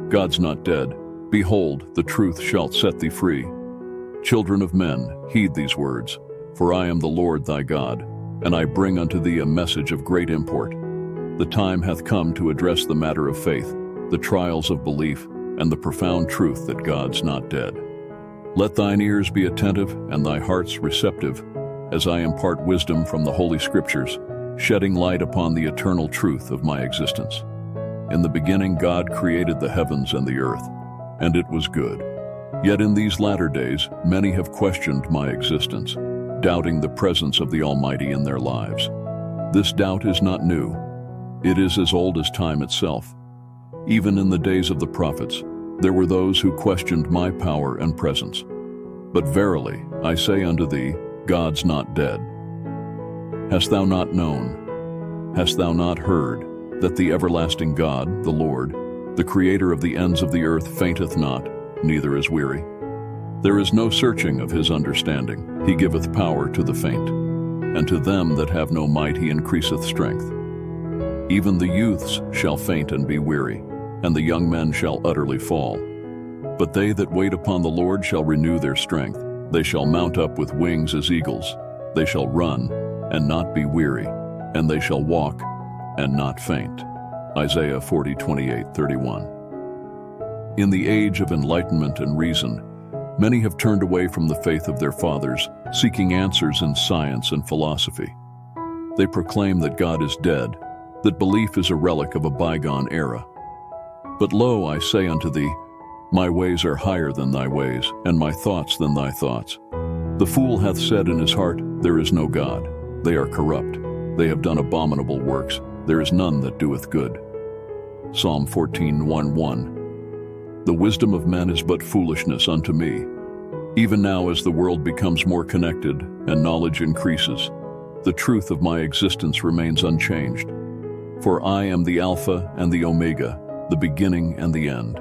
God's not dead. Behold, the truth shall set thee free. Children of men, heed these words, for I am the Lord thy God, and I bring unto thee a message of great import. The time hath come to address the matter of faith, the trials of belief, and the profound truth that God's not dead. Let thine ears be attentive and thy hearts receptive, as I impart wisdom from the Holy Scriptures, shedding light upon the eternal truth of my existence. In the beginning God created the heavens and the earth, and it was good. Yet in these latter days many have questioned my existence, doubting the presence of the Almighty in their lives. This doubt is not new. It is as old as time itself. Even in the days of the prophets, there were those who questioned my power and presence. But verily, I say unto thee, God's not dead. Hast thou not known? Hast thou not heard that the everlasting God, the Lord, the Creator of the ends of the earth, fainteth not, neither is weary? There is no searching of his understanding. He giveth power to the faint, and to them that have no might he increaseth strength. Even the youths shall faint and be weary, and the young men shall utterly fall. But they that wait upon the Lord shall renew their strength. They shall mount up with wings as eagles. They shall run and not be weary, and they shall walk and not faint. Isaiah 40:28-31. In the age of enlightenment and reason, many have turned away from the faith of their fathers, seeking answers in science and philosophy. They proclaim that God is dead, that belief is a relic of a bygone era. But lo, I say unto thee, my ways are higher than thy ways, and my thoughts than thy thoughts. The fool hath said in his heart, there is no God. They are corrupt. They have done abominable works. There is none that doeth good. Psalm 14:1-1. The wisdom of men is but foolishness unto me. Even now as the world becomes more connected and knowledge increases, the truth of my existence remains unchanged. For I am the Alpha and the Omega, the beginning and the end.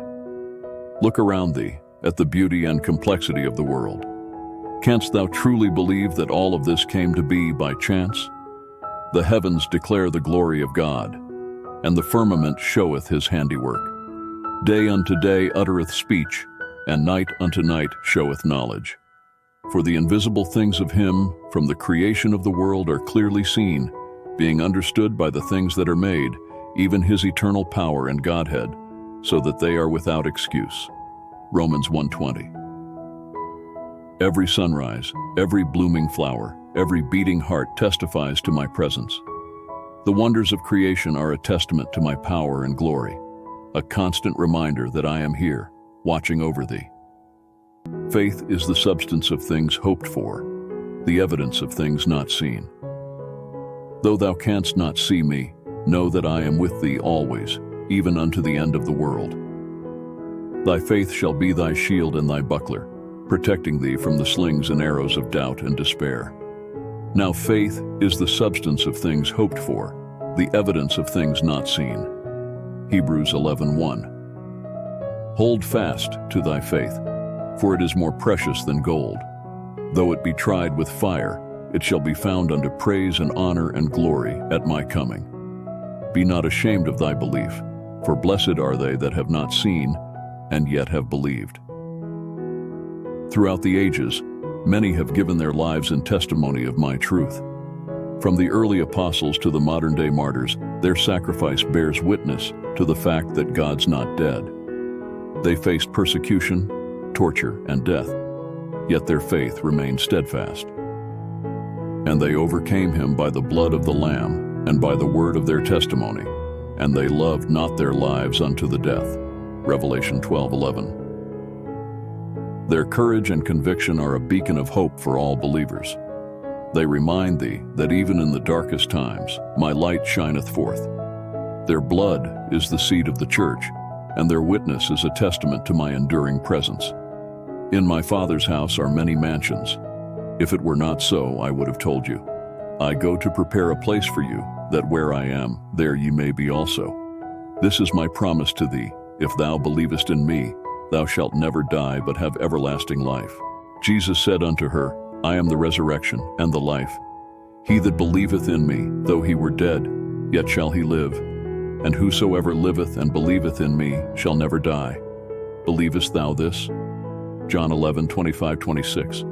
Look around thee at the beauty and complexity of the world. Canst thou truly believe that all of this came to be by chance? The heavens declare the glory of God, and the firmament showeth his handiwork. Day unto day uttereth speech, and night unto night showeth knowledge. For the invisible things of him from the creation of the world are clearly seen, being understood by the things that are made, even his eternal power and Godhead, so that they are without excuse. Romans 1:20. Every sunrise, every blooming flower, every beating heart testifies to my presence. The wonders of creation are a testament to my power and glory, a constant reminder that I am here, watching over thee. Faith is the substance of things hoped for, the evidence of things not seen. Though thou canst not see me, know that I am with thee always, even unto the end of the world. Thy faith shall be thy shield and thy buckler, protecting thee from the slings and arrows of doubt and despair. Now faith is the substance of things hoped for, the evidence of things not seen. Hebrews 11:1. Hold fast to thy faith, for it is more precious than gold. Though it be tried with fire, it shall be found unto praise and honor and glory at my coming. Be not ashamed of thy belief, for blessed are they that have not seen and yet have believed. Throughout the ages, many have given their lives in testimony of my truth. From the early apostles to the modern-day martyrs, their sacrifice bears witness to the fact that God's not dead. They faced persecution, torture, and death, yet their faith remained steadfast. And they overcame him by the blood of the Lamb and by the word of their testimony, and they loved not their lives unto the death. Revelation 12:11. Their courage and conviction are a beacon of hope for all believers. They remind thee that even in the darkest times, my light shineth forth. Their blood is the seed of the church, and their witness is a testament to my enduring presence. In my Father's house are many mansions. If it were not so, I would have told you. I go to prepare a place for you, that where I am, there ye may be also. This is my promise to thee, if thou believest in me, thou shalt never die but have everlasting life. Jesus said unto her, I am the resurrection and the life. He that believeth in me, though he were dead, yet shall he live. and whosoever liveth and believeth in me shall never die. Believest thou this? John 11:25-26.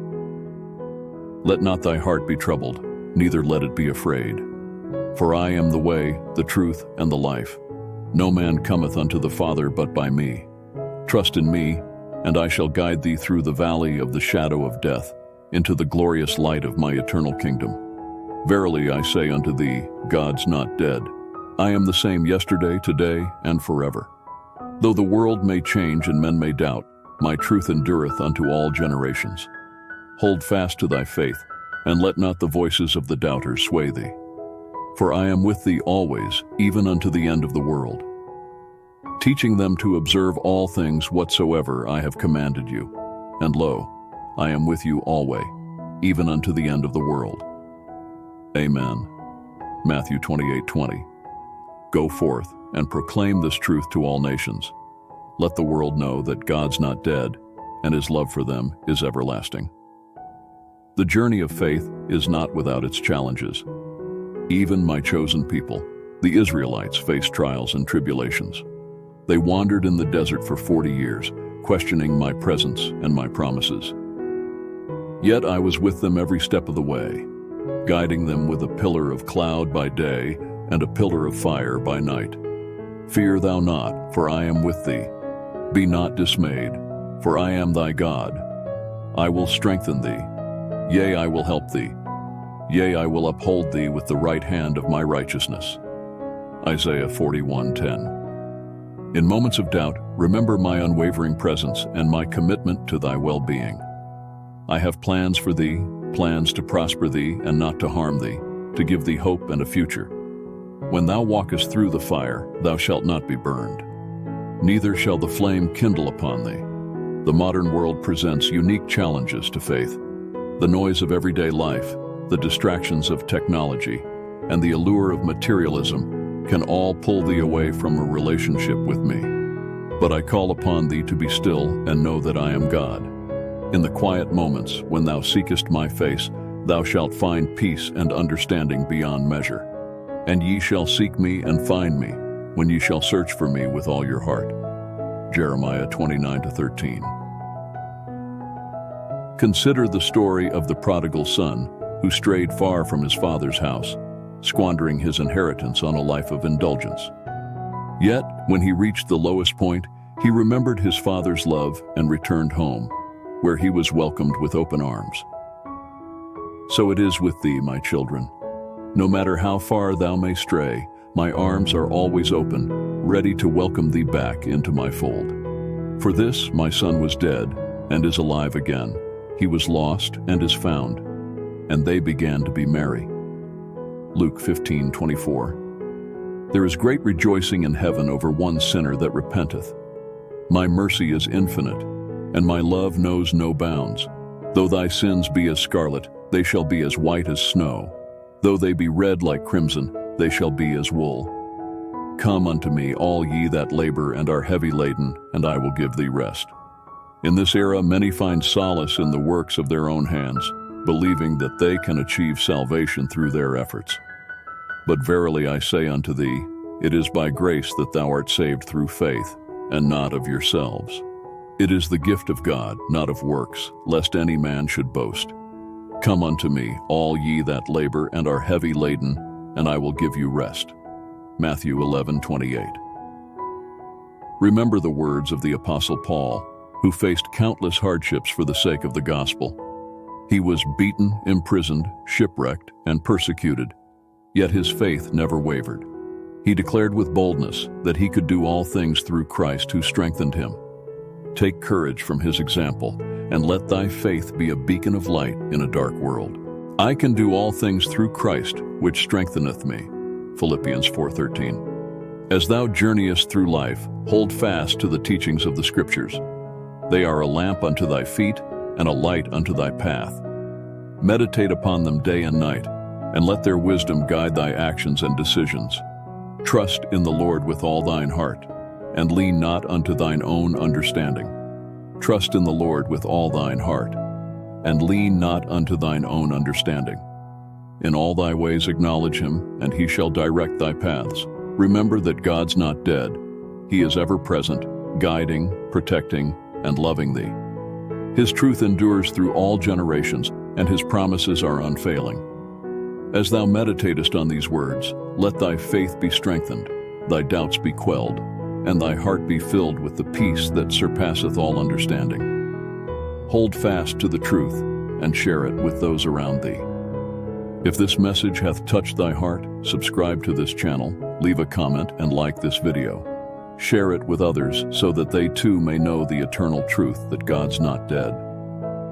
Let not thy heart be troubled, neither let it be afraid. For I am the way, the truth, and the life. No man cometh unto the Father but by me. Trust in me, and I shall guide thee through the valley of the shadow of death, into the glorious light of my eternal kingdom. Verily I say unto thee, God's not dead. I am the same yesterday, today, and forever. Though the world may change and men may doubt, my truth endureth unto all generations. Hold fast to thy faith, and let not the voices of the doubters sway thee. For I am with thee always, even unto the end of the world, teaching them to observe all things whatsoever I have commanded you. And lo, I am with you always, even unto the end of the world. Amen. Matthew 28:20. Go forth and proclaim this truth to all nations. Let the world know that God's not dead, and his love for them is everlasting. The journey of faith is not without its challenges. Even my chosen people, the Israelites, faced trials and tribulations. They wandered in the desert for 40 years, questioning my presence and my promises. Yet I was with them every step of the way, guiding them with a pillar of cloud by day and a pillar of fire by night. Fear thou not, for I am with thee. Be not dismayed, for I am thy God. I will strengthen thee. Yea, I will help thee. Yea, I will uphold thee with the right hand of my righteousness. Isaiah 41:10. In moments of doubt, remember my unwavering presence and my commitment to thy well-being. I have plans for thee, plans to prosper thee and not to harm thee, to give thee hope and a future. When thou walkest through the fire, thou shalt not be burned. Neither shall the flame kindle upon thee. The modern world presents unique challenges to faith. The noise of everyday life, the distractions of technology, and the allure of materialism can all pull thee away from a relationship with me. But I call upon thee to be still and know that I am God. In the quiet moments when thou seekest my face, thou shalt find peace and understanding beyond measure. And ye shall seek me and find me, when ye shall search for me with all your heart. Jeremiah 29:13. Consider the story of the prodigal son who strayed far from his father's house, squandering his inheritance on a life of indulgence. Yet, when he reached the lowest point, he remembered his father's love and returned home, where he was welcomed with open arms. So it is with thee, my children. No matter how far thou may stray, my arms are always open, ready to welcome thee back into my fold. For this, my son was dead and is alive again. He was lost and is found, and they began to be merry. Luke 15:24. There is great rejoicing in heaven over one sinner that repenteth. My mercy is infinite, and my love knows no bounds. Though thy sins be as scarlet, they shall be as white as snow. Though they be red like crimson, they shall be as wool. Come unto me, all ye that labor and are heavy laden, and I will give thee rest. In this era, many find solace in the works of their own hands, believing that they can achieve salvation through their efforts. But verily I say unto thee, it is by grace that thou art saved through faith, and not of yourselves. It is the gift of God, not of works, lest any man should boast. Come unto me, all ye that labor and are heavy laden, and I will give you rest. Matthew 11:28. Remember the words of the Apostle Paul, who faced countless hardships for the sake of the gospel. He was beaten, imprisoned, shipwrecked, and persecuted, yet his faith never wavered. He declared with boldness that he could do all things through Christ who strengthened him. Take courage from his example, and let thy faith be a beacon of light in a dark world. I can do all things through Christ, which strengtheneth me. Philippians 4:13. As thou journeyest through life, hold fast to the teachings of the Scriptures. They are a lamp unto thy feet and a light unto thy path. Meditate upon them day and night, and let their wisdom guide thy actions and decisions. Trust in the Lord with all thine heart, and lean not unto thine own understanding. Trust in the Lord with all thine heart, and lean not unto thine own understanding. In all thy ways acknowledge him, and he shall direct thy paths. Remember that God's not dead. He is ever present, guiding, protecting, and loving thee. His truth endures through all generations, and his promises are unfailing. As thou meditatest on these words, let thy faith be strengthened, thy doubts be quelled, and thy heart be filled with the peace that surpasseth all understanding. Hold fast to the truth, and share it with those around thee. If this message hath touched thy heart, subscribe to this channel, leave a comment, and like this video. Share it with others so that they too may know the eternal truth that God's not dead.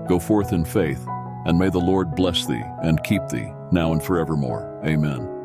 Go forth in faith, and may the Lord bless thee and keep thee, now and forevermore. Amen.